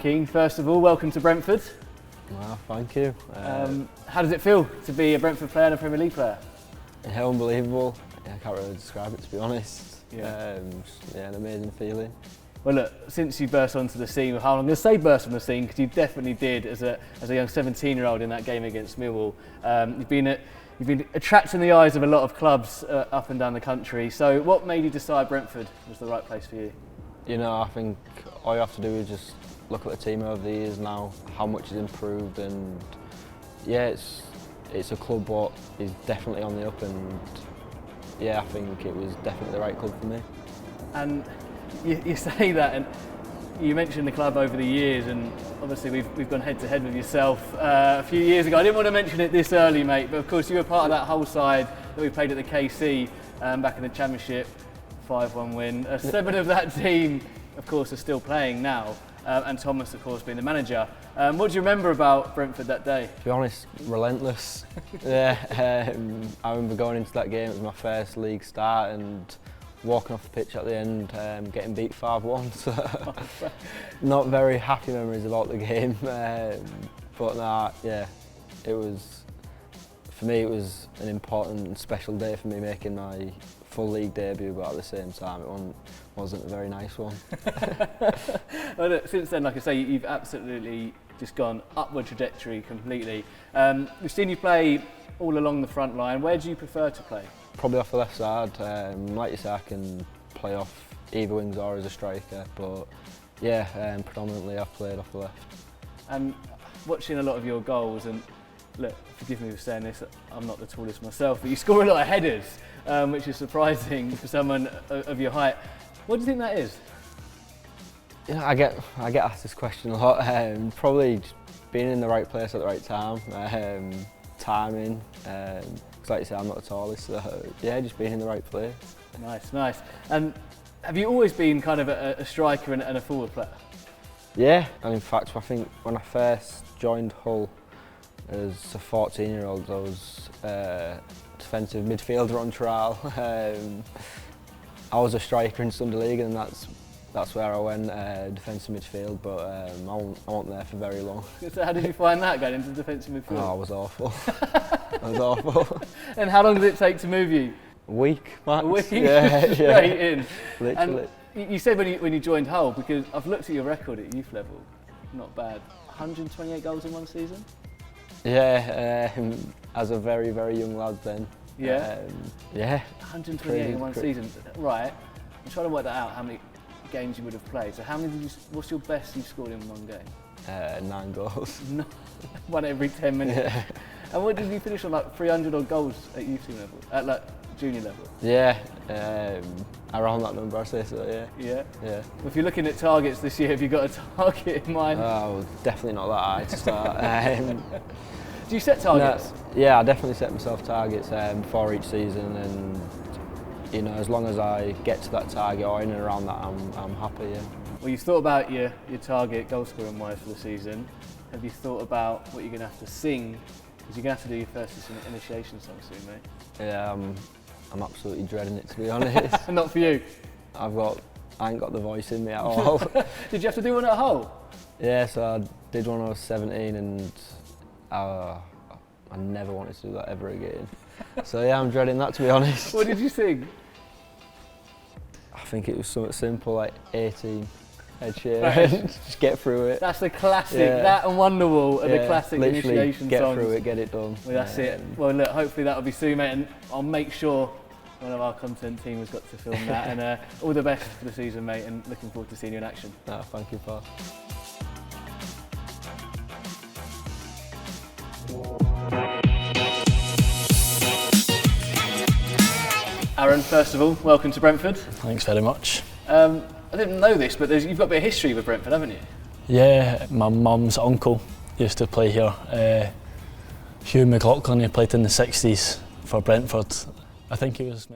Keane, first of all, welcome to Brentford. Well, thank you. How does it feel to be a Brentford player and a Premier League player? Yeah, unbelievable. Yeah, I can't really describe it, to be honest. Yeah. An amazing feeling. Well, look, since you burst onto the scene, I'm going to say burst on the scene because you definitely did as a young 17-year-old in that game against Millwall. You've been attracting the eyes of a lot of clubs up and down the country. So, what made you decide Brentford was the right place for you? You know, I think all you have to do is just look at the team over the years now, how much has improved, and yeah, it's a club what is definitely on the up, and yeah, I think it was definitely the right club for me. And you say that, and you mentioned the club over the years, and obviously we've gone head to head with yourself a few years ago. I didn't want to mention it this early, mate, but of course you were part of that whole side that we played at the KC back in the Championship, 5-1 win. 7 of that team, of course, are still playing now, and Thomas, of course, being the manager. What do you remember about Brentford that day? To be honest, relentless. Yeah, I remember going into that game, it was my first league start, and walking off the pitch at the end, getting beat 5-1. So not very happy memories about the game, but nah, yeah, it was, for me it was an important and special day for me, making my full league debut, but at the same time it wasn't a very nice one. Well, look, since then, like I say, you've absolutely just gone upward trajectory completely. We've seen you play all along the front line. Where do you prefer to play? Probably off the left side. Like you say, I can play off either wings or as a striker, but yeah, predominantly I've played off the left. And watching a lot of your goals, and look, forgive me for saying this, I'm not the tallest myself, but you score a lot of headers, which is surprising for someone of your height. What do you think that is? You know, I get asked this question a lot. Probably just being in the right place at the right time, timing. Because like you say, I'm not the tallest, so yeah, just being in the right place. Nice, nice. And have you always been kind of a striker and a forward player? Yeah, and in fact, I think when I first joined Hull as a 14-year-old, I was defensive midfielder on trial. I was a striker in Sunday League, and that's where I went, defensive midfield, but I wasn't there for very long. So how did you find that, going into defensive midfield? Oh, I was awful. I was awful. And how long did it take to move you? A week, max. A week? Yeah, Straight in. Literally. And you said when you joined Hull, because I've looked at your record at youth level, not bad. 128 goals in one season? Yeah, as a very, very young lad then. Yeah? Yeah. 128 in one season, right. I'm trying to work that out, how many games you would have played. So what's your best you've scored in one game? 9 goals. No, 1 every 10 minutes. Yeah. And what did you finish on, like 300 odd goals at youth team level, at like junior level? Yeah, around that number I say so, yeah. Yeah? Yeah. If you're looking at targets this year, have you got a target in mind? Oh, definitely not that high to start. Do you set targets? No, yeah, I definitely set myself targets before each season, and you know, as long as I get to that target or in and around that, I'm happy. Yeah. Well, you've thought about your target goal scoring wise for the season. Have you thought about what you're going to have to sing? Because you're going to have to do your first initiation song soon, mate. Yeah, I'm absolutely dreading it, to be honest. Not for you. I ain't got the voice in me at all. Did you have to do one at Hull? Yeah, so I did one when I was 17, and I never wanted to do that ever again. So yeah, I'm dreading that, to be honest. What did you sing? I think it was something simple like 18, Ed Sheeran. Just get through it. That's the classic. Yeah. That and Wonderwall are the classic literally initiation get songs. Through it, get it done. Well, that's it. Well, look, hopefully that'll be soon, mate, and I'll make sure one of our content team has got to film that. And all the best for the season, mate, and looking forward to seeing you in action. No, thank you, pal. Aaron, first of all, welcome to Brentford. Thanks very much. I didn't know this, but you've got a bit of history with Brentford, haven't you? Yeah, my mum's uncle used to play here. Hugh McLaughlin, he played in the 60s for Brentford. I think he was